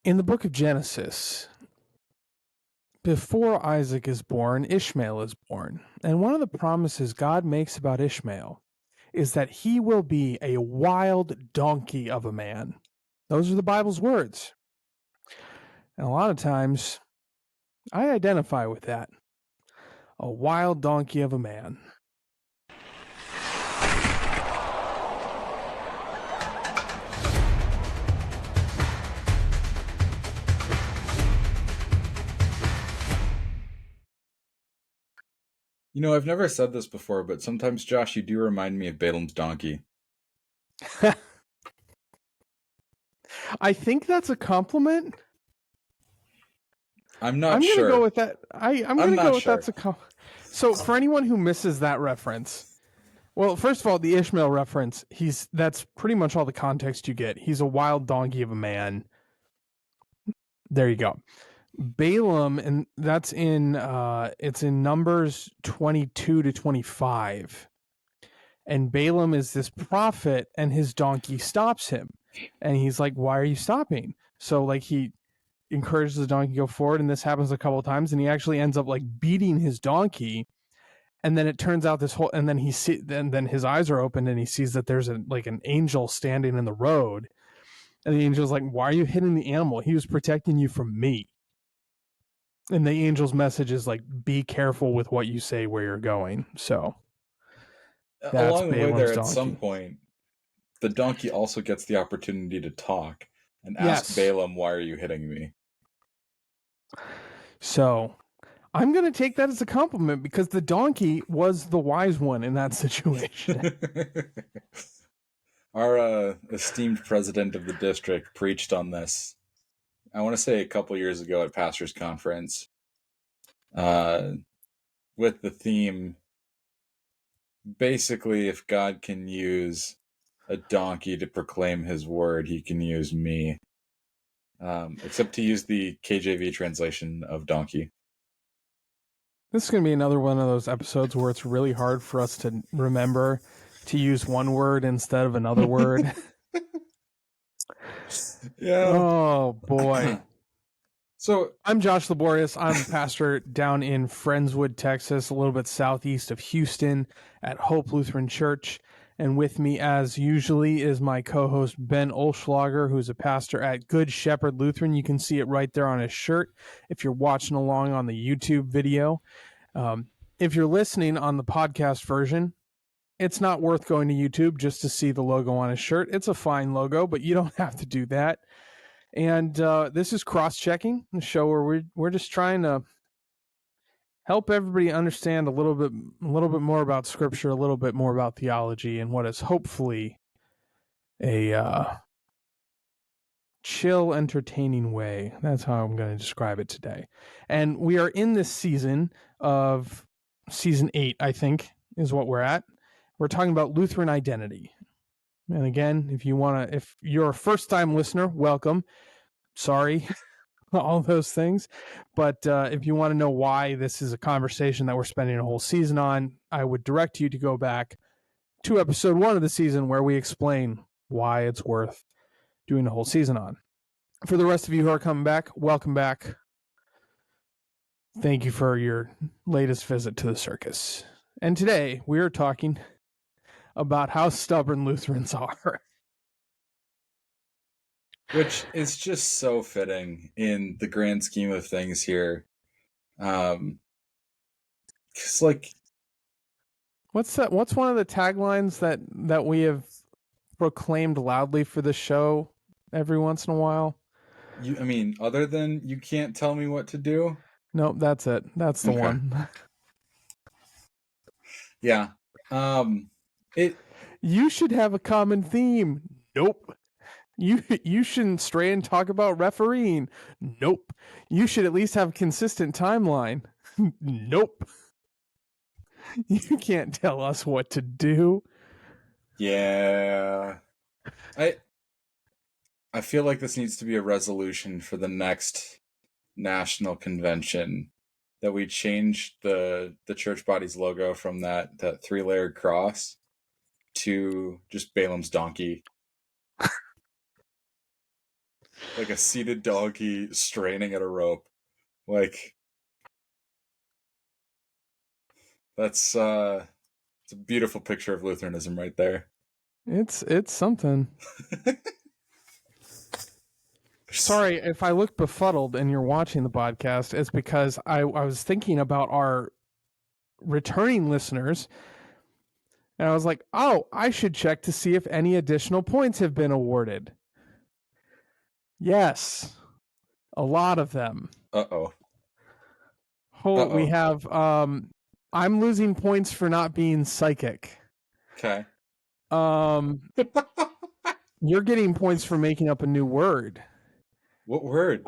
In the book of Genesis, before Isaac is born, Ishmael is born. And one of the promises God makes about Ishmael is that he will be a wild donkey of a man. Those are the Bible's words. And a lot of times, I identify with that. A wild donkey of a man. You know, I've never said this before, but sometimes, Josh, you do remind me of Balaam's donkey. I think that's a compliment. I'm not I'm sure. gonna go with that. I'm gonna go with that's a compliment. So for anyone who misses that reference, well, first of all, the Ishmael reference, that's pretty much all the context you get. He's a wild donkey of a man. There you go. Balaam, and that's it's in Numbers 22 to 25. And Balaam is this prophet, and his donkey stops him. And he's like, why are you stopping? So like he encourages the donkey to go forward, and this happens a couple of times, and he actually ends up like beating his donkey. And then it turns out and then then his eyes are opened, and he sees that there's an angel standing in the road. And the angel's like, why are you hitting the animal? He was protecting you from me. And the angel's message is like, be careful with what you say where you're going. So along the way there, at donkey. some point, the donkey also gets the opportunity to talk and ask Balaam, why are you hitting me? So I'm going to take that as a compliment, because the donkey was the wise one in that situation. Our esteemed president of the district preached on this, I want to say a couple years ago at Pastors Conference, with the theme, basically, if God can use a donkey to proclaim his word, he can use me. Except to use the KJV translation of donkey. This is going to be another one of those episodes where it's really hard for us to remember to use one word instead of another word. Yeah. Oh, boy. So I'm Josh Laborious. I'm a pastor down in Friendswood, Texas, a little bit southeast of Houston at Hope Lutheran Church. And with me, as usually, is my co-host Ben Olschlager, who's a pastor at Good Shepherd Lutheran. You can see it right there on his shirt if you're watching along on the YouTube video. If you're listening on the podcast version, it's not worth going to YouTube just to see the logo on his shirt. It's a fine logo, but you don't have to do that. And this is Cross-Checking, the show where we're just trying to help everybody understand a little bit more about Scripture, a little bit more about theology, and what is hopefully a chill, entertaining way. That's how I'm going to describe it today. And we are in this season of season 8, I think, is what we're at. We're talking about Lutheran identity. And again, if you're a first-time listener, welcome. Sorry, all those things. But if you want to know why this is a conversation that we're spending a whole season on, I would direct you to go back to episode 1 of the season, where we explain why it's worth doing a whole season on. For the rest of you who are coming back, welcome back. Thank you for your latest visit to the circus. And today we are talking about how stubborn Lutherans are. Which is just so fitting in the grand scheme of things here. Because, like... What's one of the taglines that we have proclaimed loudly for the show every once in a while? Other than you can't tell me what to do? Nope, that's it. That's the one. Yeah. You should have a common theme. Nope. You shouldn't stray and talk about refereeing. Nope. You should at least have a consistent timeline. Nope. You can't tell us what to do. Yeah. I feel like this needs to be a resolution for the next national convention, that we change the church body's logo from that 3-layered cross to just Balaam's donkey. like a seated donkey straining at a rope. Like, that's it's a beautiful picture of Lutheranism right there. It's something. Sorry if I look befuddled and you're watching the podcast. It's because I was thinking about our returning listeners, and I was like, oh, I should check to see if any additional points have been awarded. Yes, a lot of them. Uh-oh. We have I'm losing points for not being psychic. Okay. You're getting points for making up a new word. What word?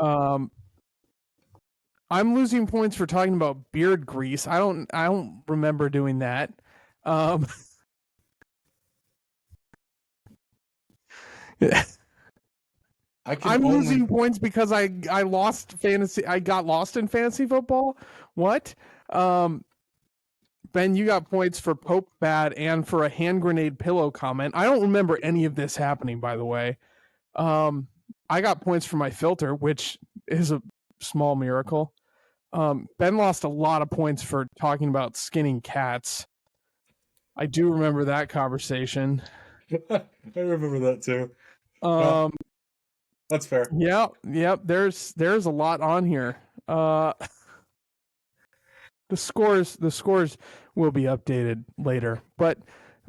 I'm losing points for talking about beard grease. I don't remember doing that. I'm losing points because I lost fantasy. I got lost in fantasy football. What? Ben, you got points for Pope bad and for a hand grenade pillow comment. I don't remember any of this happening, by the way. I got points for my filter, which is a small miracle. Ben lost a lot of points for talking about skinning cats. I do remember that conversation. I remember that too. That's fair. Yep. There's a lot on here. The scores will be updated later, but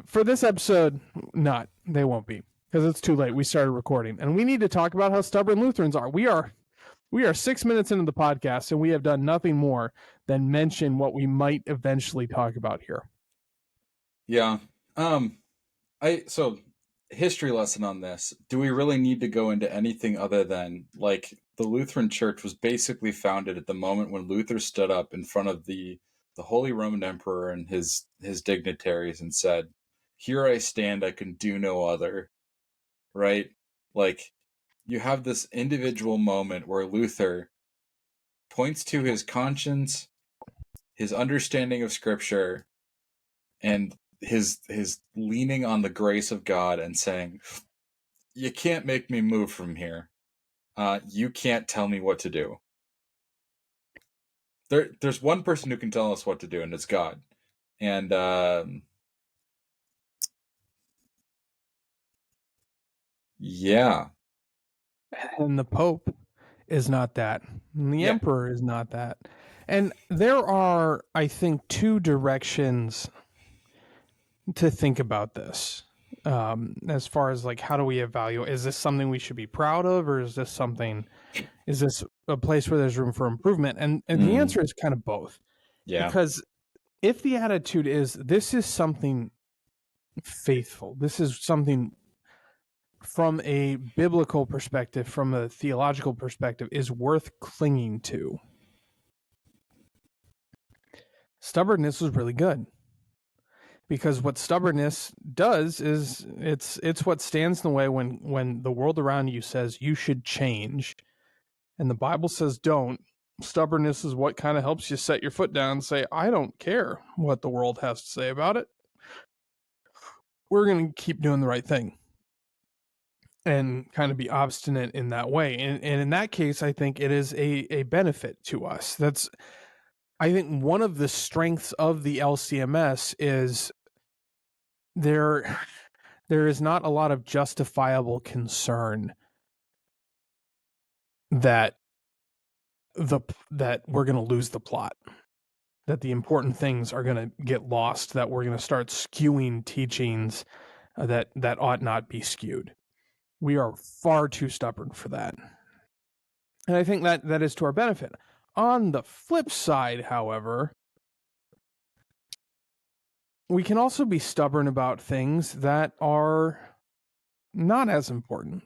for this episode, they won't be, because it's too late. We started recording, and we need to talk about how stubborn Lutherans are. We are 6 minutes into the podcast, and we have done nothing more than mention what we might eventually talk about here. Yeah. So history lesson on this. Do we really need to go into anything other than, like, the Lutheran Church was basically founded at the moment when Luther stood up in front of the Holy Roman Emperor and his dignitaries and said, "Here I stand, I can do no other." Right? Like, you have this individual moment where Luther points to his conscience, his understanding of Scripture, and his leaning on the grace of God and saying, "You can't make me move from here. You can't tell me what to do." There's one person who can tell us what to do, and it's God. And yeah. And the Pope is not that. And the Emperor is not that. And there are, I think, two directions to think about this. As far as, like, how do we evaluate? Is this something we should be proud of, or is this a place where there's room for improvement? And the answer is kind of both. Yeah. Because if the attitude is, this is something faithful, this is something from a biblical perspective, from a theological perspective, is worth clinging to, stubbornness is really good. Because what stubbornness does is it's what stands in the way when the world around you says you should change, and the Bible says don't. Stubbornness is what kind of helps you set your foot down and say, I don't care what the world has to say about it. We're going to keep doing the right thing. And kind of be obstinate in that way. And in that case, I think it is a benefit to us. That's, I think, one of the strengths of the LCMS is there is not a lot of justifiable concern that we're going to lose the plot, that the important things are going to get lost, that we're going to start skewing teachings that ought not be skewed. We are far too stubborn for that. And I think that is to our benefit. On the flip side, however, we can also be stubborn about things that are not as important.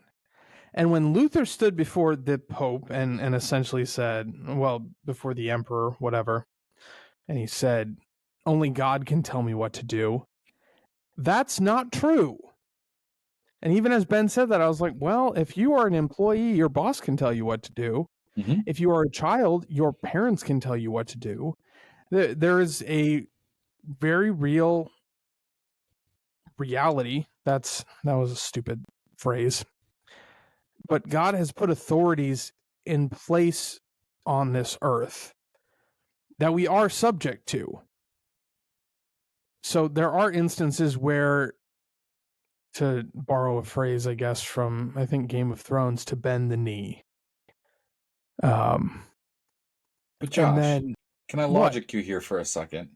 And when Luther stood before the Pope and essentially said, well, before the Emperor, whatever, and he said, only God can tell me what to do, that's not true. And even as Ben said that, I was like, well, if you are an employee, your boss can tell you what to do. Mm-hmm. If you are a child, your parents can tell you what to do. There is a very real reality. That was a stupid phrase. but God has put authorities in place on this earth that we are subject to. So there are instances where, to borrow a phrase, I guess, from, I think, Game of Thrones, to bend the knee. But Josh, and then, can I logic you here for a second?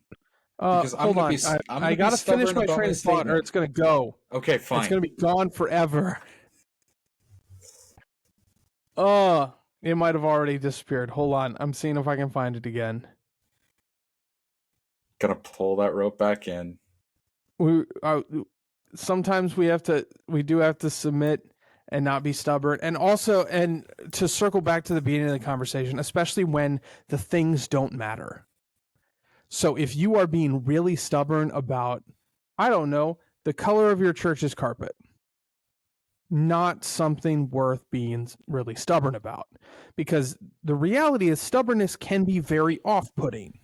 Because hold on, I gotta finish my train of thought, or it's gonna go. Okay, fine. It's gonna be gone forever. It might have already disappeared. Hold on, I'm seeing if I can find it again. Gotta pull that rope back in. Sometimes we do have to submit and not be stubborn, and also, and to circle back to the beginning of the conversation, especially when the things don't matter. So if you are being really stubborn about, I don't know, the color of your church's carpet, not something worth being really stubborn about, because the reality is stubbornness can be very off-putting.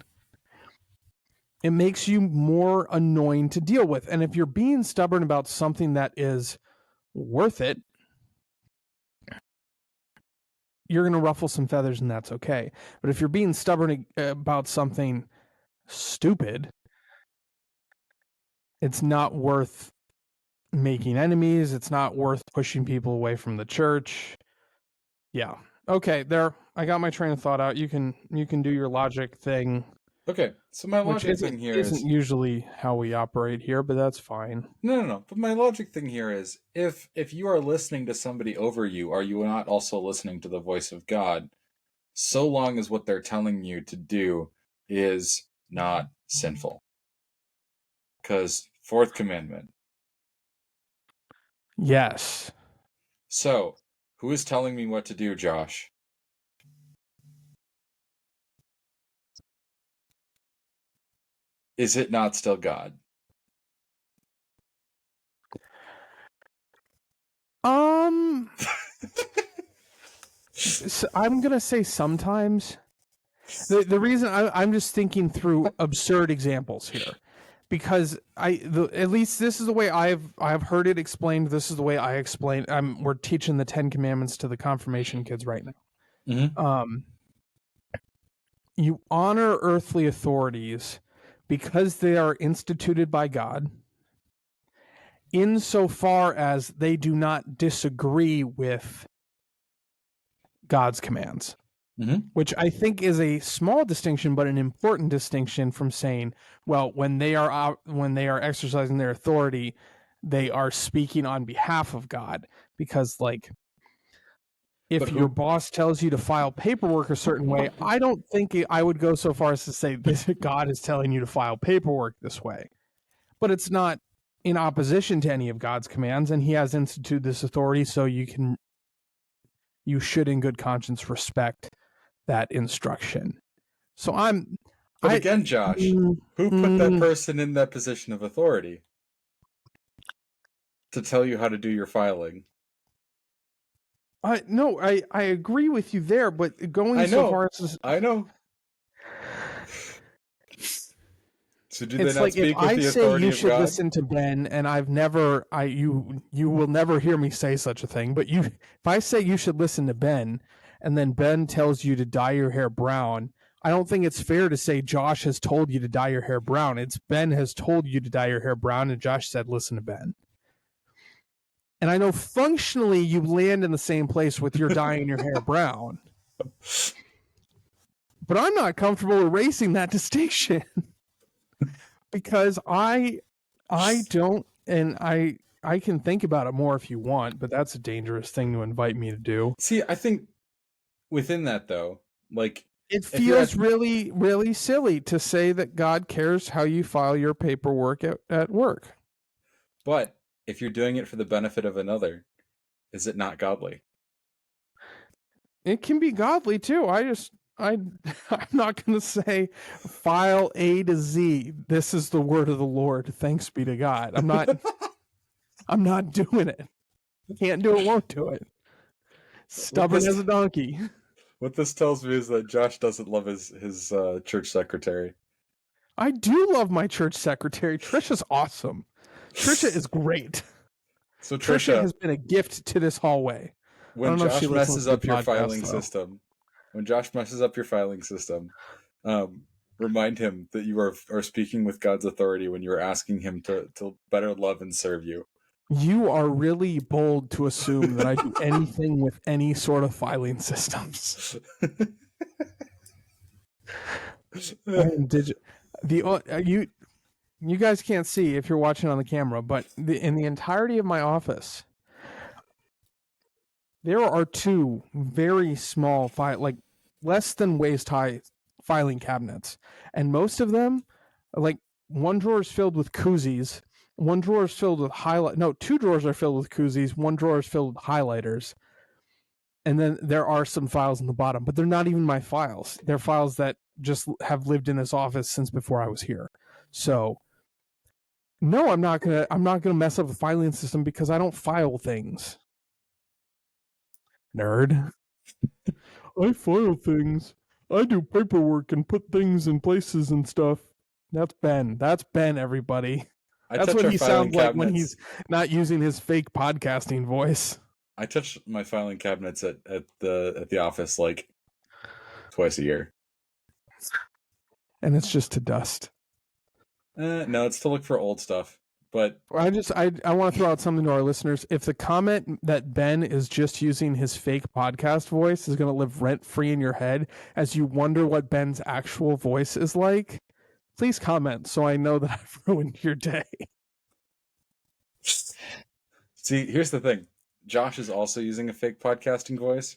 It makes you more annoying to deal with. And if you're being stubborn about something that is worth it, you're going to ruffle some feathers, and that's okay. But if you're being stubborn about something stupid, it's not worth making enemies. It's not worth pushing people away from the church. Yeah. Okay, there. I got my train of thought out. You can do your logic thing. Okay, so my logic thing here isn't usually how we operate here, but that's fine. No. But my logic thing here is, if you are listening to somebody over you, are you not also listening to the voice of God? So long as what they're telling you to do is not sinful. Because fourth commandment. Yes. So, who is telling me what to do, Josh? Is it not still God? So I'm gonna say sometimes. The reason I'm just thinking through absurd examples here, because at least this is the way I've heard it explained. This is the way I explain. We're teaching the 10 Commandments to the confirmation kids right now. Mm-hmm. You honor earthly authorities because they are instituted by God, insofar as they do not disagree with God's commands. Mm-hmm. Which I think is a small distinction, but an important distinction from saying, well, when they are exercising their authority, they are speaking on behalf of God. Because, like, if your boss tells you to file paperwork a certain way, I don't think I would go so far as to say this God is telling you to file paperwork this way. But it's not in opposition to any of God's commands, and He has instituted this authority, so you should, in good conscience, respect that instruction. So again, Josh, who put that person in that position of authority to tell you how to do your filing? No, I agree with you there, but going so far as I know. So do it's they not like, speak if with I the say authority you of should God? listen to Ben, and you will never hear me say such a thing. But if I say you should listen to Ben, and then Ben tells you to dye your hair brown, I don't think it's fair to say Josh has told you to dye your hair brown. It's Ben has told you to dye your hair brown, and Josh said listen to Ben. And I know functionally you land in the same place with your dyeing your hair brown. But I'm not comfortable erasing that distinction. Because I don't, and I can think about it more if you want, but that's a dangerous thing to invite me to do. See, I think within that, though, like, it feels really, really silly to say that God cares how you file your paperwork at work. But if you're doing it for the benefit of another, is it not godly? It can be godly too. I'm not going to say file A to Z. This is the word of the Lord. Thanks be to God. I'm not doing it. Can't do it, won't do it. Stubborn as a donkey. What this tells me is that Josh doesn't love his church secretary. I do love my church secretary. Trisha's awesome. Trisha is great. So Trisha has been a gift to this hallway. when Josh messes up your filing though. system, remind him that you are speaking with God's authority when you're asking him to better love and serve you. You are really bold to assume that I do anything with any sort of filing systems. I am you guys can't see if you're watching on the camera, but in the entirety of my office, there are two very small like less than waist high filing cabinets, and most of them, like one drawer is filled with koozies, one drawer is filled with two drawers are filled with koozies, one drawer is filled with highlighters, and then there are some files in the bottom, but they're not even my files. They're files that just have lived in this office since before I was here. So no, I'm not gonna mess up the filing system because I don't file things. Nerd. I file things. I do paperwork and put things in places and stuff. That's Ben. That's Ben, everybody. That's what he sounds like when he's not using his fake podcasting voice. I touch my filing cabinets at the office like twice a year. And it's just to dust. No, it's to look for old stuff. But I want to throw out something to our listeners. If the comment that Ben is just using his fake podcast voice is going to live rent-free in your head as you wonder what Ben's actual voice is like, please comment so I know that I've ruined your day. See, here's the thing. Josh is also using a fake podcasting voice,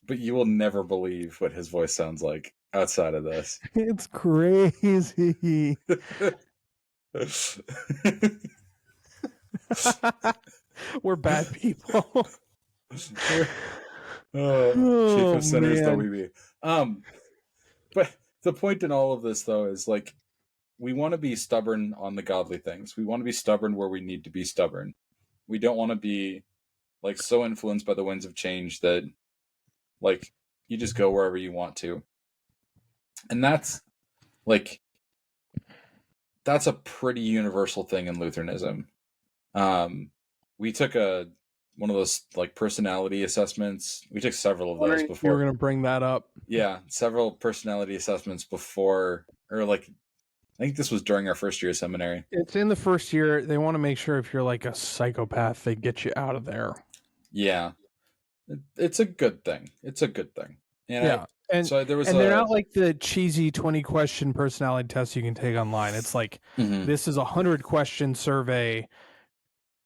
but you will never believe what his voice sounds like outside of this. It's crazy. We're bad people. Chief of sinners though we be. But the point in all of this though is like we want to be stubborn on the godly things. We want to be stubborn where we need to be stubborn. We don't want to be like so influenced by the winds of change that like you just go wherever you want to. And that's a pretty universal thing in Lutheranism. We took one of those like personality assessments. We took several of those before. You were going to bring that up. Yeah, several personality assessments before, or like, I think this was during our first year of seminary. It's in the first year. They want to make sure if you're like a psychopath, they get you out of there. Yeah. It's a good thing. And yeah. They're not like the cheesy 20-question personality test you can take online. It's like, This is a 100-question survey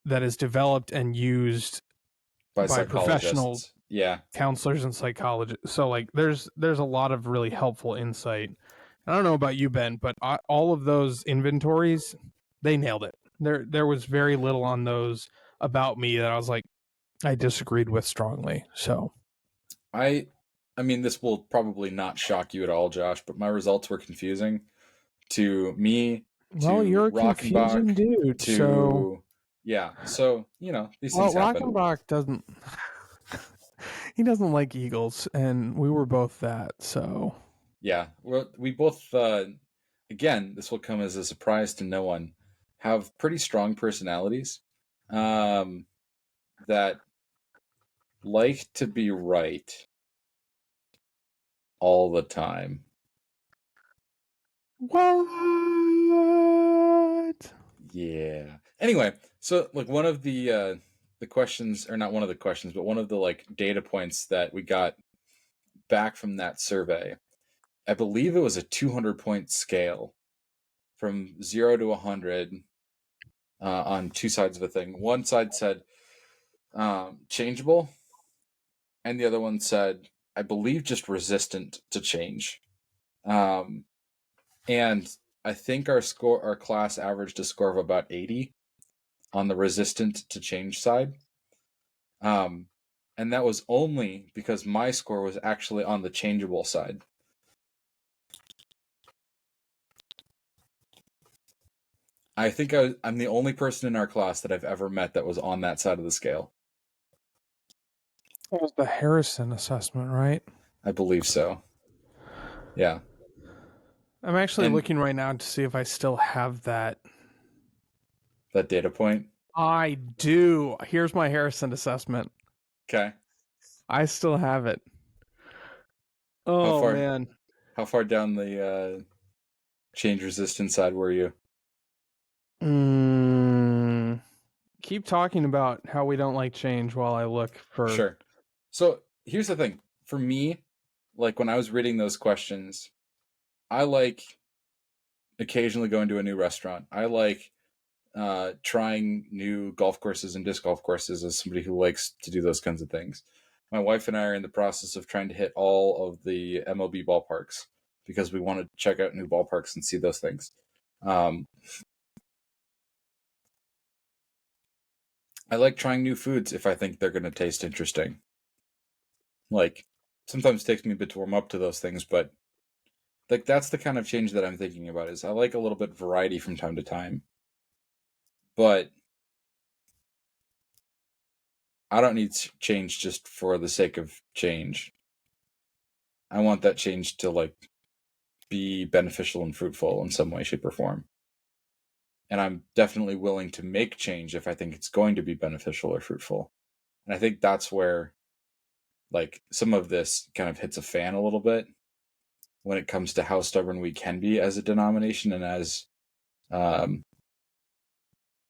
that is developed and used by professional counselors and psychologists. So like there's a lot of really helpful insight. I don't know about you, Ben, but all of those inventories, they nailed it. There was very little on those about me that I was like, I disagreed with strongly. So I mean, this will probably not shock you at all, Josh, but my results were confusing to me. Well, you're a confusing dude. So yeah, so these things happen. Rockenbach doesn't. He doesn't like eagles, and we were both that. So yeah, we both. Again, this will come as a surprise to no one. Have pretty strong personalities, that like to be right all the time. What? Yeah. Anyway, so like one of the questions, or not one of the questions, but one of the like data points that we got back from that survey, I believe it was a 200-point scale from 0 to 100 on two sides of a thing. One side said changeable, and the other one said, I believe, just resistant to change. And I think our class averaged a score of about 80 on the resistant to change side. And that was only because my score was actually on the changeable side. I think I'm the only person in our class that I've ever met that was on that side of the scale. That was the Harrison assessment, right? I believe so. Yeah. I'm actually looking right now to see if I still have that. That data point? I do. Here's my Harrison assessment. Okay. I still have it. Oh, man. How far down the change resistant side were you? Keep talking about how we don't like change while I look for... Sure. So here's the thing. For me, like when I was reading those questions, I like occasionally going to a new restaurant. I like trying new golf courses and disc golf courses as somebody who likes to do those kinds of things. My wife and I are in the process of trying to hit all of the MLB ballparks because we want to check out new ballparks and see those things. I like trying new foods if I think they're going to taste interesting. Like, sometimes it takes me a bit to warm up to those things, but like that's the kind of change that I'm thinking about. Is I like a little bit of variety from time to time, but I don't need change just for the sake of change. I want that change to like be beneficial and fruitful in some way, shape, or form. And I'm definitely willing to make change if I think it's going to be beneficial or fruitful. And I think that's where like some of this kind of hits a fan a little bit when it comes to how stubborn we can be as a denomination and as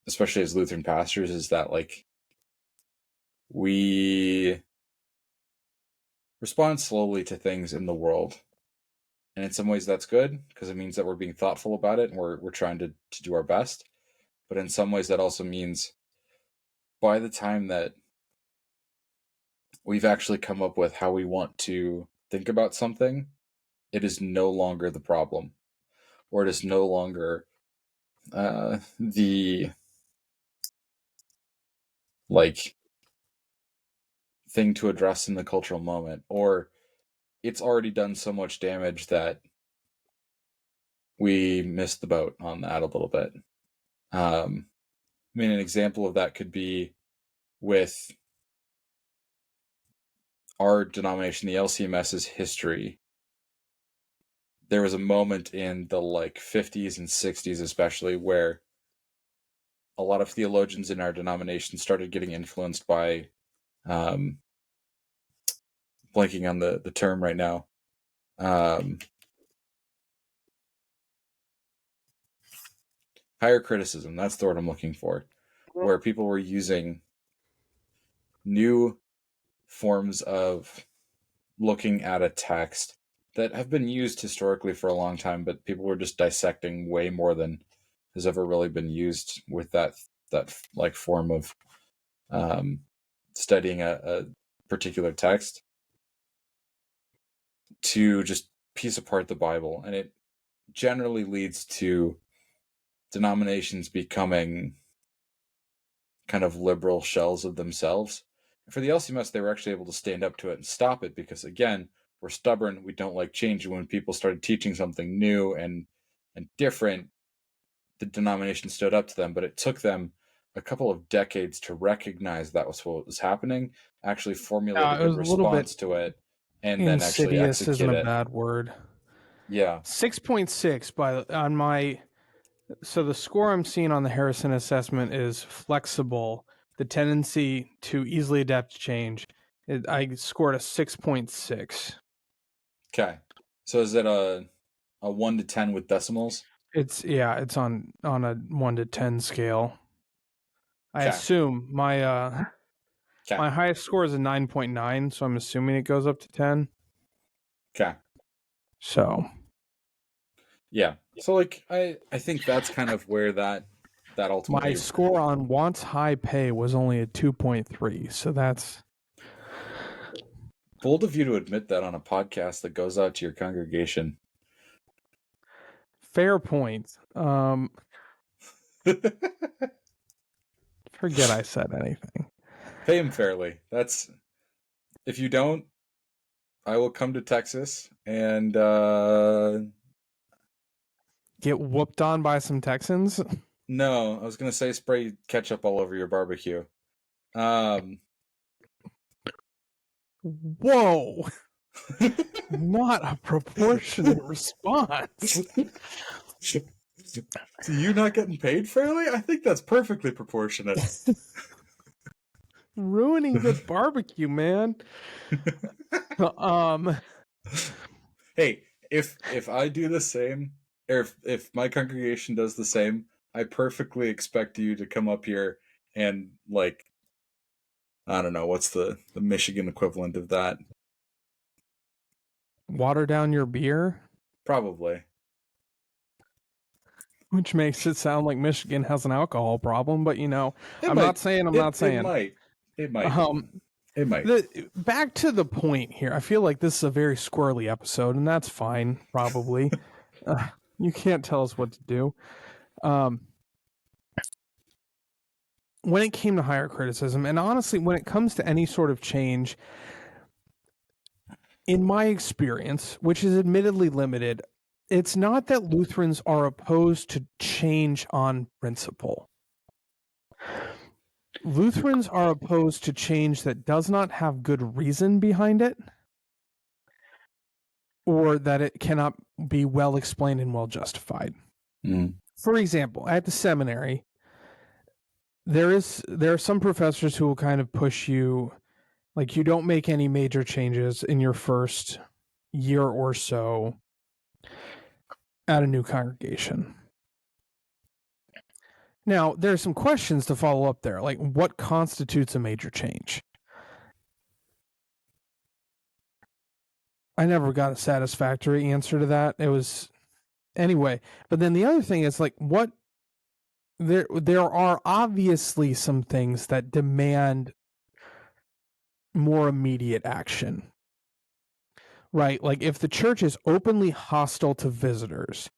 especially as Lutheran pastors, is that like we respond slowly to things in the world. And in some ways that's good because it means that we're being thoughtful about it and we're trying to do our best. But in some ways that also means by the time that we've actually come up with how we want to think about something, it is no longer the problem, or it is no longer the like thing to address in the cultural moment, or it's already done so much damage that we missed the boat on that a little bit. I mean, an example of that could be with our denomination, the LCMS's history. There was a moment in the like 50s and 60s, especially, where a lot of theologians in our denomination started getting influenced by, blanking on the term right now, higher criticism. That's the word I'm looking for, where people were using new forms of looking at a text that have been used historically for a long time, but people were just dissecting way more than has ever really been used with that like form of studying a particular text to just piece apart the Bible. And it generally leads to denominations becoming kind of liberal shells of themselves. And for the LCMS, they were actually able to stand up to it and stop it because, again, we're stubborn. We don't like change. And when people started teaching something new and different, the denomination stood up to them. But it took them a couple of decades to recognize that was what was happening, actually formulate a good response to it, and then actually execute isn't a it. bad word. Yeah. 6.6 on my... So the score I'm seeing on the Harrison assessment is flexible, the tendency to easily adapt to change. I scored a 6.6. Okay. So is it a 1 to 10 with decimals? It's on a 1 to 10 scale. I Okay. assume my my highest score is a 9.9, so I'm assuming it goes up to 10. Okay. So yeah. So like I think that's kind of where that ultimately... My score on wants high pay was only a 2.3, so that's bold of you to admit that on a podcast that goes out to your congregation. Fair point. Forget I said anything. Pay him fairly. That's... If you don't, I will come to Texas and get whooped on by some Texans. No, I was gonna say spray ketchup all over your barbecue. Whoa. Not a proportionate response. You not getting paid fairly? I think that's perfectly proportionate. Ruining good barbecue, man. Hey, if I do the same, or if my congregation does the same, I perfectly expect you to come up here and, like, I don't know, what's the Michigan equivalent of that? Water down your beer? Probably. Which makes it sound like Michigan has an alcohol problem, but It I'm might. not saying. It might. It might. Back to the point here. I feel like this is a very squirrely episode, and that's fine, probably. You can't tell us what to do. When it came to higher criticism, and honestly, when it comes to any sort of change, in my experience, which is admittedly limited, it's not that Lutherans are opposed to change on principle. Lutherans are opposed to change that does not have good reason behind it, or that it cannot be well explained and well justified. For example, at the seminary, there are some professors who will kind of push you, like, you don't make any major changes in your first year or so at a new congregation. Now, there are some questions to follow up there, like what constitutes a major change? I never got a satisfactory answer to that. It was anyway. But then the other thing is, like, what there are obviously some things that demand more immediate action. Right? Like if the church is openly hostile to visitors,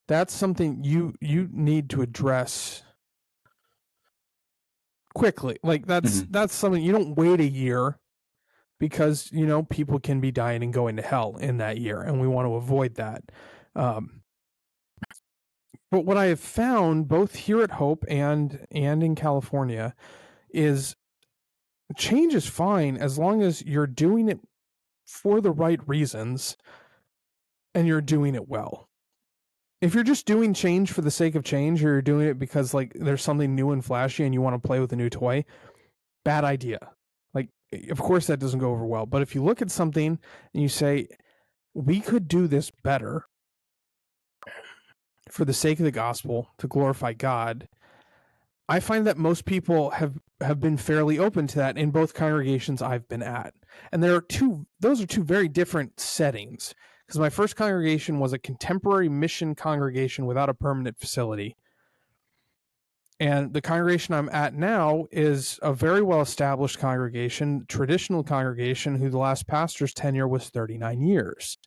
that's something you need to address quickly. Like that's something you don't wait a year, because people can be dying and going to hell in that year, and we want to avoid that. But what I have found both here at Hope and in California is change is fine as long as you're doing it for the right reasons and you're doing it well. If you're just doing change for the sake of change, or you're doing it because like there's something new and flashy and you want to play with a new toy, bad idea. Like, of course that doesn't go over well. But if you look at something and you say, we could do this better for the sake of the gospel, to glorify God, I find that most people have been fairly open to that in both congregations I've been at. And those are two very different settings, because my first congregation was a contemporary mission congregation without a permanent facility. And the congregation I'm at now is a very well-established congregation, traditional congregation, who the last pastor's tenure was 39 years.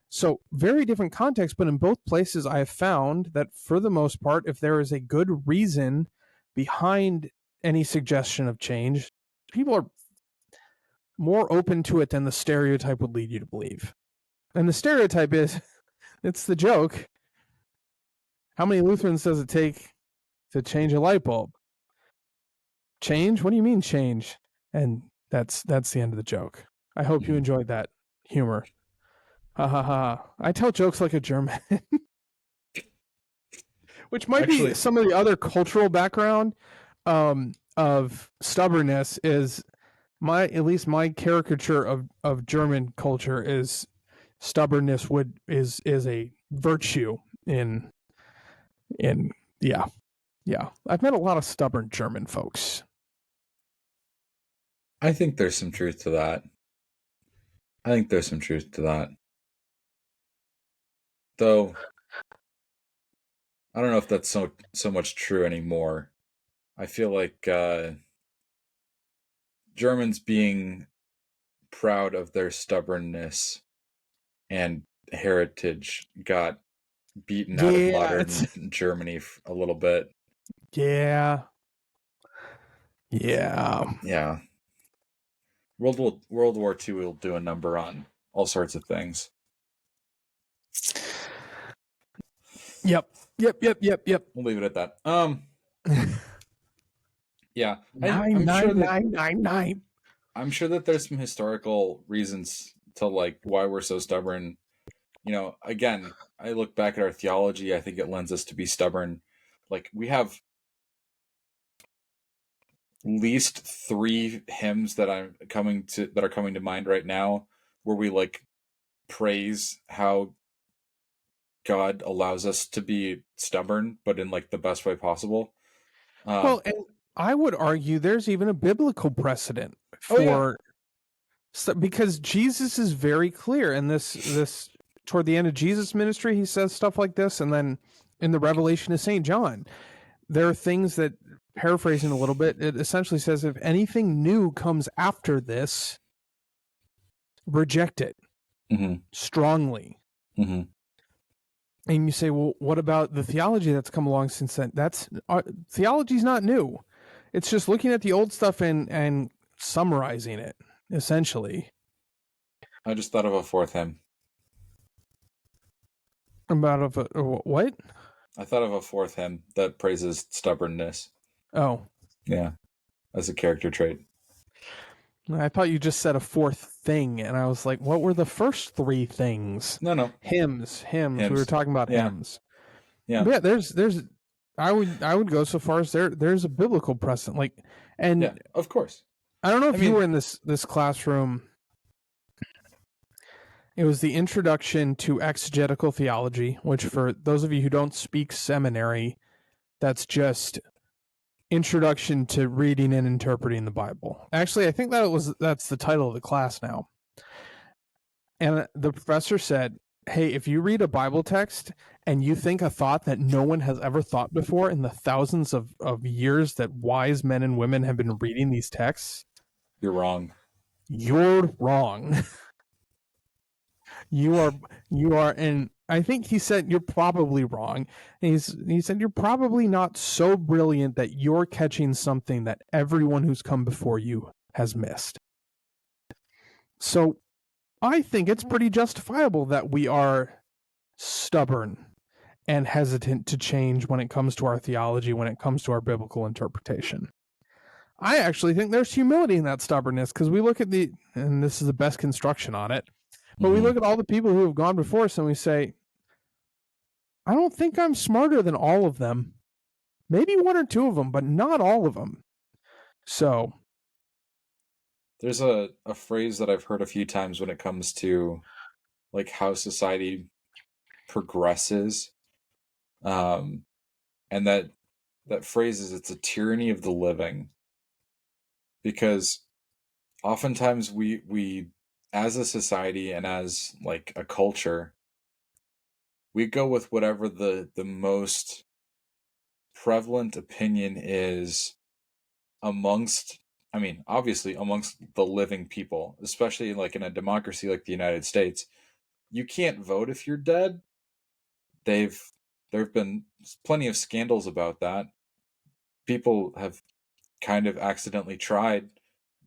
So very different context, but in both places I have found that for the most part, if there is a good reason behind any suggestion of change, people are more open to it than the stereotype would lead you to believe. And the stereotype is, it's the joke, how many Lutherans does it take to change a light bulb? Change? What do you mean change? And that's the end of the joke. I hope you enjoyed that humor. Ha ha ha. I tell jokes like a German. Which might be some of the other cultural background of stubbornness. Is at least my caricature of German culture is stubbornness is a virtue in yeah. I've met a lot of stubborn German folks. I think there's some truth to that. Though I don't know if that's so much true anymore. I feel like Germans being proud of their stubbornness and heritage got beaten out of modern Germany a little bit. Yeah. World War II will do a number on all sorts of things. Yep. We'll leave it at that. Yeah. I'm sure that there's some historical reasons to like why we're so stubborn. Again, I look back at our theology, I think it lends us to be stubborn. Like we have least 3 hymns that are coming to mind right now, where we like praise how God allows us to be stubborn, but in like the best way possible. Well, Um, and I would argue there's even a biblical precedent oh yeah. for because Jesus is very clear in this toward the end of Jesus' ministry, he says stuff like this, and then in the Revelation of St. John, there are things that, paraphrasing a little bit, it essentially says if anything new comes after this, reject it Mm-hmm. strongly. Mm-hmm. And you say, well, what about the theology that's come along since then? That's theology's not new. It's just looking at the old stuff and summarizing it, essentially. I just thought of a 4th hymn. About what? I thought of a 4th hymn that praises stubbornness. Oh, Yeah, as a character trait. I thought you just said a 4th thing, and I was like, what were the first 3 things? No. Hymns. We were talking about hymns. Yeah. But yeah, there's. I would go so far as there's a biblical precedent, like, and Yeah, of course. I don't know if you were in this classroom. It was the introduction to exegetical theology, which for those of you who don't speak seminary, that's just introduction to reading and interpreting the Bible. Actually, I think that's the title of the class now. And the professor said, hey, if you read a Bible text and you think a thought that no one has ever thought before in the thousands of years that wise men and women have been reading these texts, you're wrong. You're wrong. You are, and I think he said you're probably wrong. And he said you're probably not so brilliant that you're catching something that everyone who's come before you has missed. So I think it's pretty justifiable that we are stubborn and hesitant to change when it comes to our theology, when it comes to our biblical interpretation. I actually think there's humility in that stubbornness, because we look at and this is the best construction on it, but we look at all the people who have gone before us and we say, I don't think I'm smarter than all of them. Maybe 1 or 2 of them, but not all of them. So there's a phrase that I've heard a few times when it comes to like how society progresses. And that phrase is, it's a tyranny of the living. Because oftentimes we as a society and as like a culture, we go with whatever the most prevalent opinion is amongst, I mean, obviously amongst the living people, especially like in a democracy like the United States. You can't vote if you're dead. There have been plenty of scandals about that. People have kind of accidentally tried,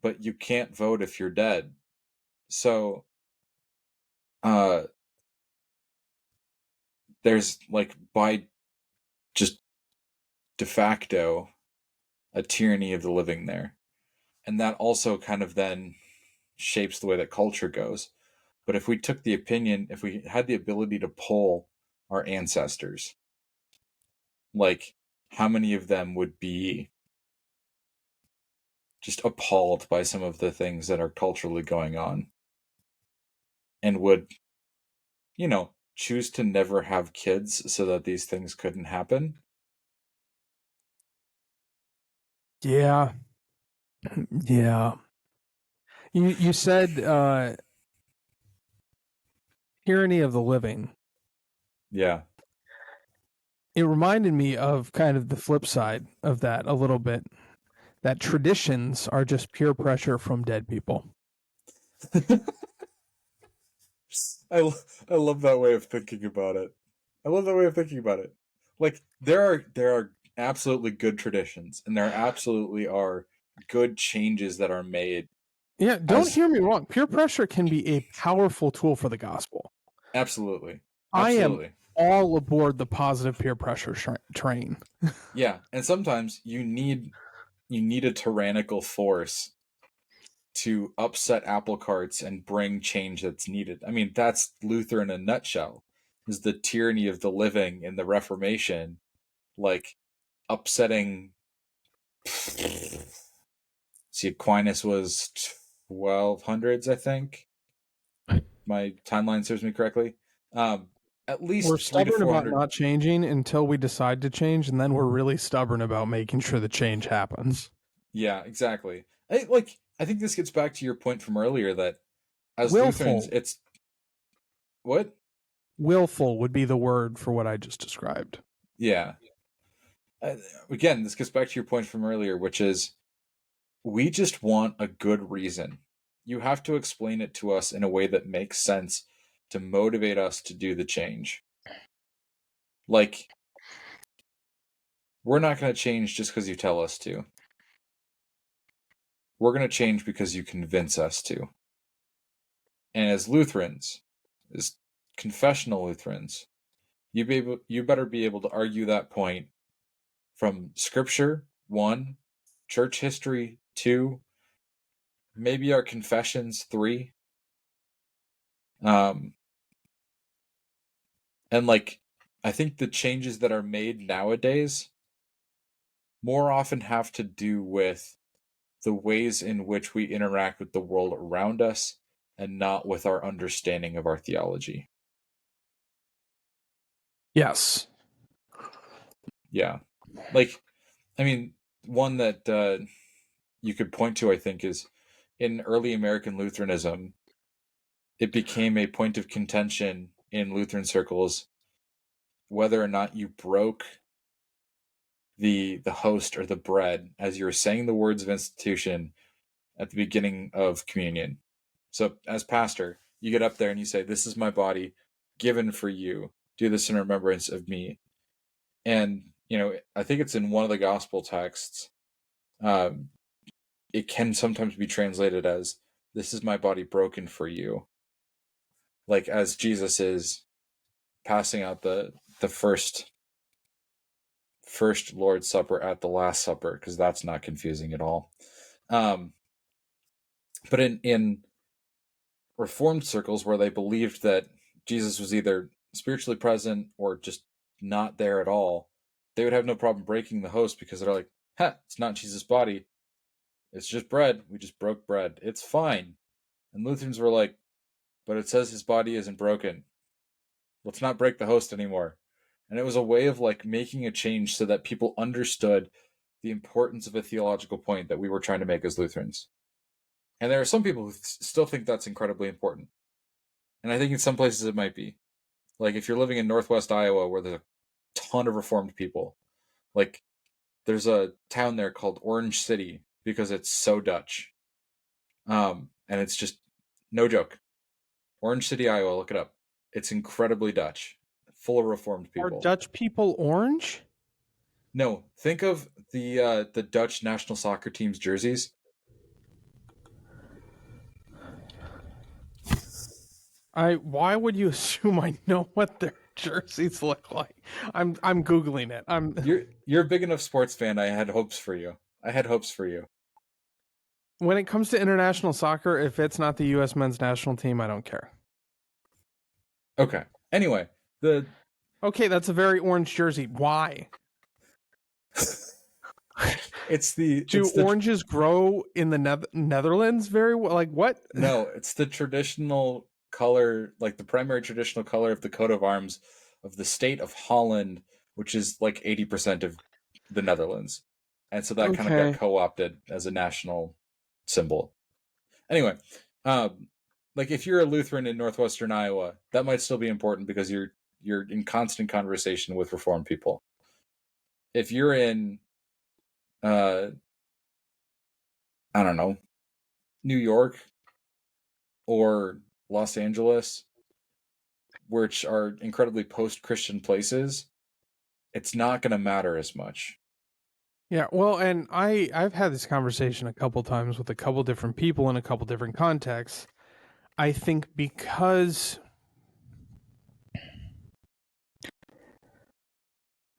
but you can't vote if you're dead. So there's like, by just de facto, a tyranny of the living there. And that also kind of then shapes the way that culture goes. But if we had the ability to poll our ancestors, like, how many of them would be just appalled by some of the things that are culturally going on and would, choose to never have kids so that these things couldn't happen? yeah. You said tyranny of the living. Yeah. It reminded me of kind of the flip side of that a little bit, that traditions are just pure pressure from dead people. I love that way of thinking about it. Like, there are absolutely good traditions, and there absolutely are good changes that are made. Yeah, don't hear me wrong. Peer pressure can be a powerful tool for the gospel. Absolutely. I am all aboard the positive peer pressure train. Yeah, and sometimes you need a tyrannical force to upset apple carts and bring change that's needed. I mean, that's Luther in a nutshell, is the tyranny of the living in the Reformation, like upsetting see, Aquinas was 1200s, I think. My timeline serves me correctly. At least We're 300 to stubborn about 400. not changing until we decide to change, and then we're really stubborn about making sure the change happens. Yeah, exactly. I think this gets back to your point from earlier that as Willful. Lutherans, it's what? Willful would be the word for what I just described. Yeah. Again, this gets back to your point from earlier, which is we just want a good reason. You have to explain it to us in a way that makes sense to motivate us to do the change. Like, we're not going to change just because you tell us to. We're going to change because you convince us to. And as Lutherans, as confessional Lutherans, you better be able to argue that point from Scripture, 1, church history, 2, maybe our confessions, 3. And like, I think the changes that are made nowadays more often have to do with the ways in which we interact with the world around us and not with our understanding of our theology. Yes. Yeah. Like, I mean, one that you could point to, I think, is in early American Lutheranism, it became a point of contention in Lutheran circles whether or not you broke the host or the bread as you were saying the words of institution at the beginning of communion. So as pastor, you get up there and you say, "This is my body given for you. Do this in remembrance of me." And, I think it's in one of the gospel texts. It can sometimes be translated as, "This is my body broken for you." Like as Jesus is passing out the first Lord's Supper at the Last Supper, because that's not confusing at all. But in Reformed circles where they believed that Jesus was either spiritually present or just not there at all, they would have no problem breaking the host because they're like, it's not Jesus' body. It's just bread. We just broke bread. It's fine. And Lutherans were like, but it says his body isn't broken. Let's not break the host anymore. And it was a way of like making a change so that people understood the importance of a theological point that we were trying to make as Lutherans. And there are some people who still think that's incredibly important. And I think in some places it might be. Like if you're living in Northwest Iowa where there's a ton of Reformed people, like there's a town there called Orange City because it's so Dutch. And it's just no joke. Orange City, Iowa, look it up. It's incredibly Dutch, full of Reformed people. Are Dutch people orange? No, think of the Dutch national soccer team's jerseys. Why would you assume I know what their jerseys look like? I'm Googling it. You're a big enough sports fan. I had hopes for you. When it comes to international soccer, if it's not the U.S. men's national team, I don't care. Okay. Anyway, Okay, that's a very orange jersey. Why? Do oranges grow in the Netherlands very well? Like what? No, it's the traditional color, like the primary traditional color of the coat of arms of the state of Holland, which is like 80% of the Netherlands. And so that kind of got co-opted as a national symbol. Anyway, like if you're a Lutheran in northwestern Iowa, that might still be important because you're in constant conversation with Reformed people. If you're in I don't know, New York or Los Angeles, which are incredibly post-Christian places, it's not going to matter as much. Yeah, well, and I've had this conversation a couple times with a couple different people in a couple different contexts. I think because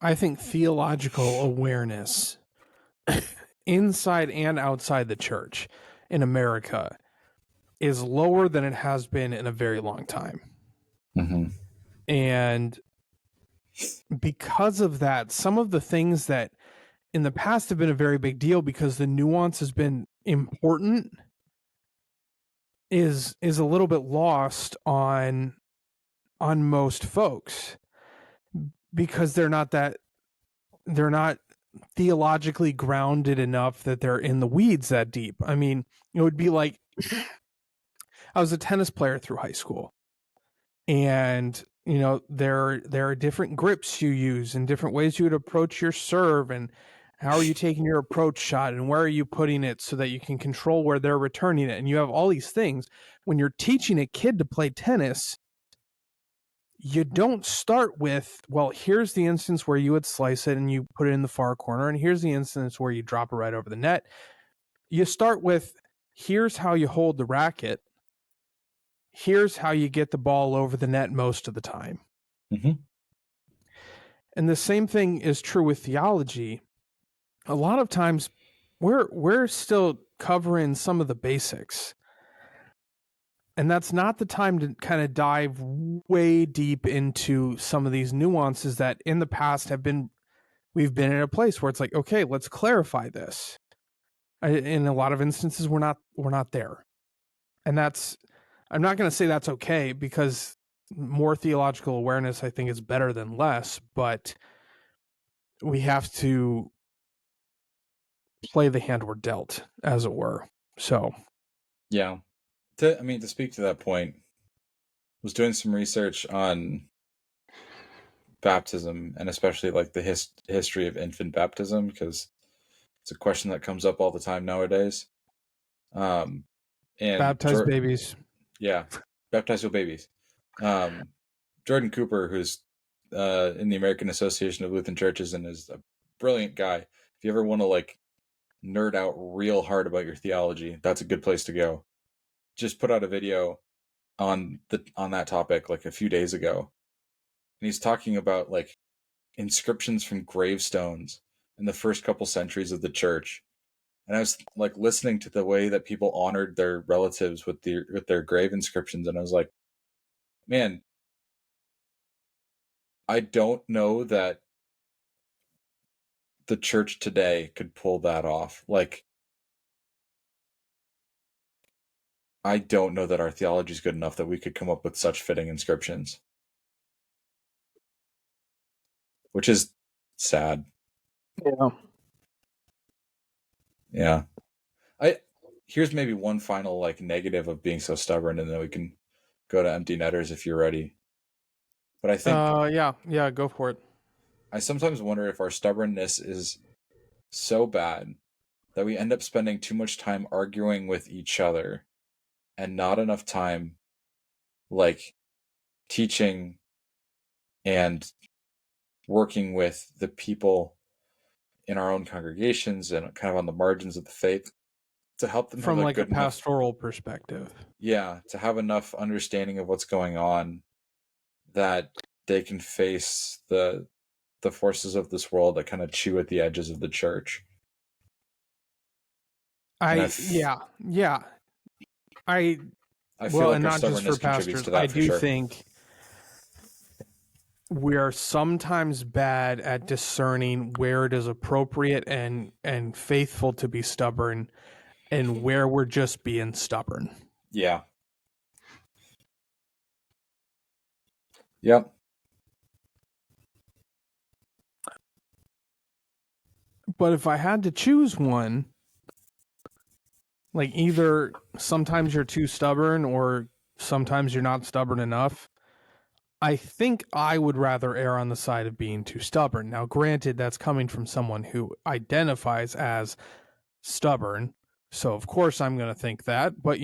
theological awareness inside and outside the church in America is lower than it has been in a very long time. Mm-hmm. And because of that, some of the things that in the past have been a very big deal because the nuance has been important is a little bit lost on most folks, because they're not theologically grounded enough that they're in the weeds that deep. I mean, it would be like, I was a tennis player through high school, and there are different grips you use and different ways you would approach your serve, and how are you taking your approach shot, and where are you putting it so that you can control where they're returning it. And you have all these things. When you're teaching a kid to play tennis, you don't start with, well, here's the instance where you would slice it and you put it in the far corner, and here's the instance where you drop it right over the net. You start with, here's how you hold the racket. Here's how you get the ball over the net most of the time. Mm-hmm. And the same thing is true with theology. A lot of times we're still covering some of the basics. And that's not the time to kind of dive way deep into some of these nuances that in the past we've been in a place where it's like, okay, let's clarify this. In a lot of instances, we're not there. And I'm not going to say that's okay, because more theological awareness, I think, is better than less, but we have to play the hand we're dealt, as it were. So, yeah. To speak to that point, was doing some research on baptism, and especially like the history of infant baptism, because it's a question that comes up all the time nowadays. And baptize babies. Yeah, baptize your babies. Jordan Cooper, who's in the American Association of Lutheran Churches and is a brilliant guy. If you ever want to like nerd out real hard about your theology, that's a good place to go. Just put out a video on that topic like a few days ago, and he's talking about like inscriptions from gravestones in the first couple centuries of the church. And I was like listening to the way that people honored their relatives with their grave inscriptions, and I was like, man, I don't know that the church today could pull that off. Like, I don't know that our theology is good enough that we could come up with such fitting inscriptions, which is sad. Yeah. Here's maybe one final like negative of being so stubborn, and then we can go to empty netters if you're ready. But I think yeah, go for it. I sometimes wonder if our stubbornness is so bad that we end up spending too much time arguing with each other and not enough time like teaching and working with the people in our own congregations and kind of on the margins of the faith to help them from like a pastoral perspective. Yeah, to have enough understanding of what's going on that they can face the forces of this world that kind of chew at the edges of the church. I feel like not just for pastors. I do think we are sometimes bad at discerning where it is appropriate and faithful to be stubborn, and where we're just being stubborn. Yeah. Yep. But if I had to choose one, like either sometimes you're too stubborn or sometimes you're not stubborn enough, I think I would rather err on the side of being too stubborn. Now, granted, that's coming from someone who identifies as stubborn, so of course I'm going to think that, but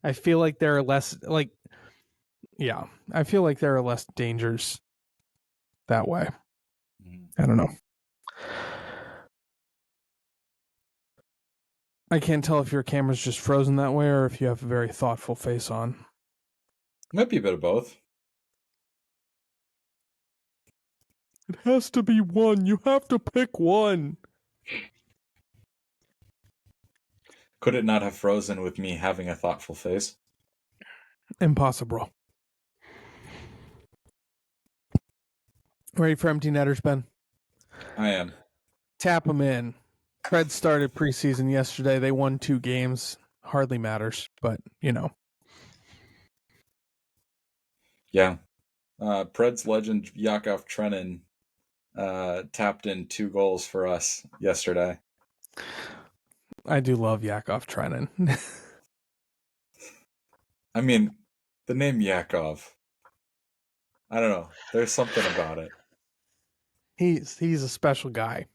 I feel like there are less I feel like there are less dangers that way. I don't know. I can't tell if your camera's just frozen that way or if you have a very thoughtful face on. Might be a bit of both. It has to be one. You have to pick one. Could it not have frozen with me having a thoughtful face? Impossible. Ready for empty netters, Ben? I am. Tap them in. Preds started preseason yesterday. They won 2 games. Hardly matters, but Yeah. Preds legend Yakov Trenin tapped in 2 goals for us yesterday. I do love Yakov Trenin. I mean, the name Yakov, I don't know. There's something about it. He's a special guy.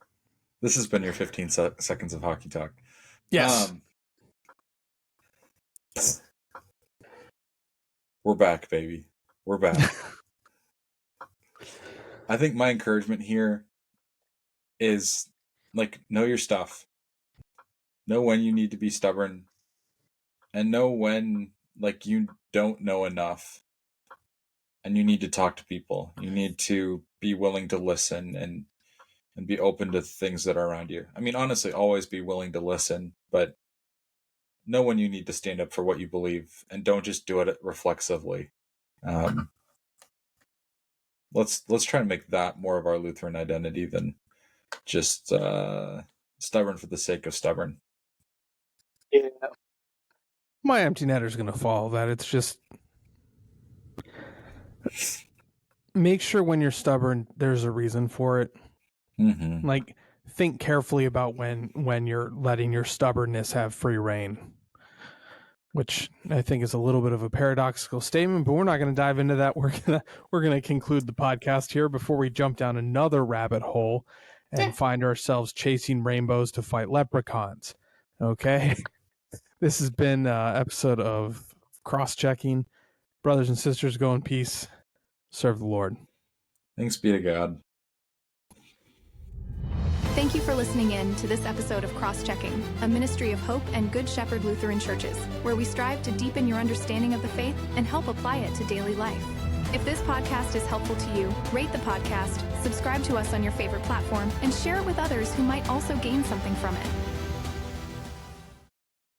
This has been your 15 seconds of hockey talk. Yes. We're back, baby. We're back. I think my encouragement here is, like, know your stuff. Know when you need to be stubborn. And know when, like, you don't know enough. And you need to talk to people. You need to be willing to listen and be open to things that are around you. I mean, honestly, always be willing to listen, but know when you need to stand up for what you believe, and don't just do it reflexively. Let's try to make that more of our Lutheran identity than just stubborn for the sake of stubborn. Yeah. My empty netter's going to follow that. It's just make sure when you're stubborn, there's a reason for it. Mm-hmm. Like, think carefully about when you're letting your stubbornness have free reign, which I think is a little bit of a paradoxical statement, but we're not going to dive into that. We're going to conclude the podcast here before we jump down another rabbit hole and find ourselves chasing rainbows to fight leprechauns. Okay? This has been an episode of Cross-Checking. Brothers and sisters, go in peace. Serve the Lord. Thanks be to God. Thank you for listening in to this episode of Cross-Checking, a ministry of Hope and Good Shepherd Lutheran churches, where we strive to deepen your understanding of the faith and help apply it to daily life. If this podcast is helpful to you, rate the podcast, subscribe to us on your favorite platform, and share it with others who might also gain something from it.